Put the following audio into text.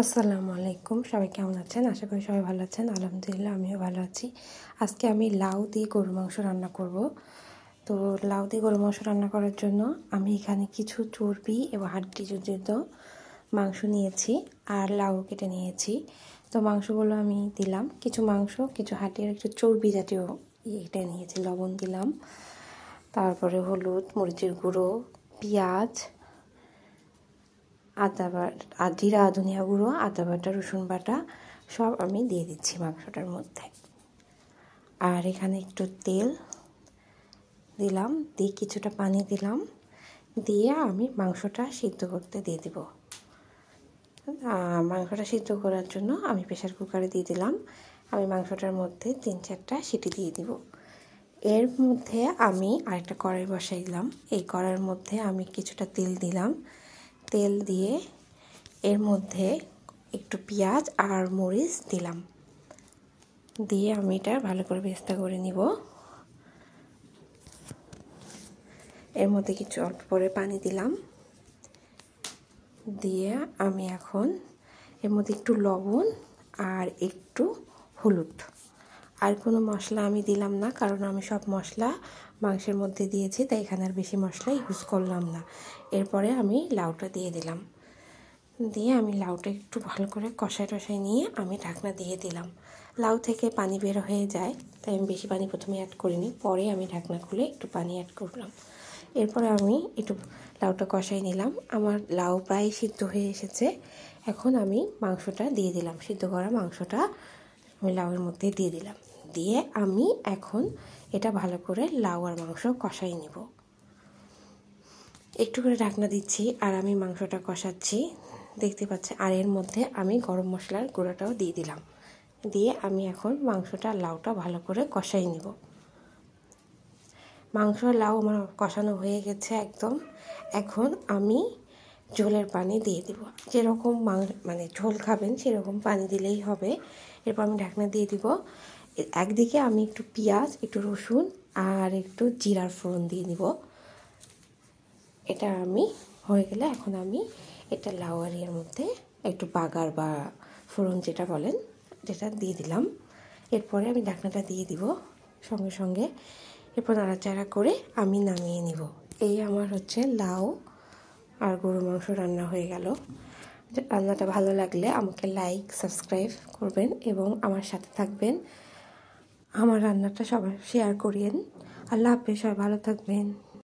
আসসালামু আলাইকুম, সবাই কেমন আছেন? আশা করি সবাই ভালো আছেন। আলহামদুলিল্লাহ আমিও ভালো আছি। আজকে আমি লাউ দিয়ে গরুর মাংস রান্না করব। তো লাউ দিয়ে গরুর মাংস রান্না করার জন্য আমি এখানে কিছু চর্বি এবং হাড্ডি জড়িত মাংস নিয়েছি আর লাউ কেটে নিয়েছি। তো মাংসগুলো আমি দিলাম, কিছু মাংস, কিছু হাড্ডি আর একটু চর্বি জাতীয় এটা নিয়েছি। লবণ দিলাম, তারপরে হলুদ, মরিচের গুঁড়ো, পেঁয়াজ, জিরা, ধনিয়া গুঁড়ো, আদা বাটা, রসুন বাটা সব আমি দিয়ে দিচ্ছি মাংসটার মধ্যে। আর এখানে একটু তেল দিলাম, দিয়ে কিছুটা পানি দিলাম, দিয়ে আমি মাংসটা সিদ্ধ করতে দিয়ে দিব। মাংসটা সিদ্ধ করার জন্য আমি প্রেসার কুকারে দিয়ে দিলাম। আমি মাংসটার মধ্যে 3-4টা সিটি দিয়ে দিব। এর মধ্যে আমি আরেকটা কড়াই বসাই দিলাম। এই কড়াইয়ের মধ্যে আমি কিছুটা তেল দিলাম। তেল দিয়ে এর মধ্যে একটু পেঁয়াজ আর মরিচ দিলাম, দিয়ে আমি এটা ভালো করে বেরেস্তা করে নিব। এর মধ্যে কিছু অল্প করে পানি দিলাম, দিয়ে আমি এখন এর মধ্যে একটু লবণ আর একটু হলুদ, আর কোনো মশলা আমি দিলাম না, কারণ আমি সব মশলা মাংসের মধ্যে দিয়েছি, তাই এখানে আর বেশি মশলা ইউজ করলাম না। এরপরে আমি লাউটা দিয়ে দিলাম, দিয়ে আমি লাউটা একটু ভালো করে কষায় নিয়ে আমি ঢাকনা দিয়ে দিলাম। লাউ থেকে পানি বের হয়ে যায়, তাই আমি বেশি পানি প্রথমে অ্যাড করিনি, পরে আমি ঢাকনা খুলে একটু পানি অ্যাড করলাম। এরপরে আমি একটু লাউটা কষাই নিলাম। আমার লাউ প্রায় সিদ্ধ হয়ে এসেছে। এখন আমি মাংসটা দিয়ে দিলাম, সিদ্ধ করা মাংসটা আমি লাউয়ের মধ্যে দিয়ে দিলাম, দিয়ে আমি এখন এটা ভালো করে লাউ আর মাংস কষাই নিব। একটু করে ঢাকনা দিচ্ছি আর আমি মাংসটা কষাচ্ছি, দেখতে পাচ্ছি। আর এর মধ্যে আমি গরম মশলার গুঁড়োটাও দিয়ে দিলাম, দিয়ে আমি এখন মাংসটা লাউটা ভালো করে কষাই নিব। মাংস লাউ আমার কষানো হয়ে গেছে একদম। এখন আমি ঝোলের পানি দিয়ে দিব, যেরকম মানে ঝোল খাবেন সেরকম পানি দিলেই হবে। এরপর আমি ঢাকনা দিয়ে দিব। একদিকে আমি একটু পেঁয়াজ, একটু রসুন আর একটু জিরার ফোড়ন দিয়ে দিব। এটা আমি হয়ে গেলে এখন আমি এটা লাউ আর এর মধ্যে একটু বাগার বা ফোড়ন যেটা বলেন যেটা দিয়ে দিলাম। এরপরে আমি ঢাকনাটা দিয়ে দিব সঙ্গে সঙ্গে। এরপর নাড়াচাড়া করে আমি নামিয়ে নিব। এই আমার হচ্ছে লাউ আর গরুর মাংস রান্না হয়ে গেল। রান্নাটা ভালো লাগলে আমাকে লাইক, সাবস্ক্রাইব করবেন এবং আমার সাথে থাকবেন। আমার রান্নাটা সবাই শেয়ার করিয়েন। আল্লাহ হাফেজ, সবাই ভালো থাকবেন।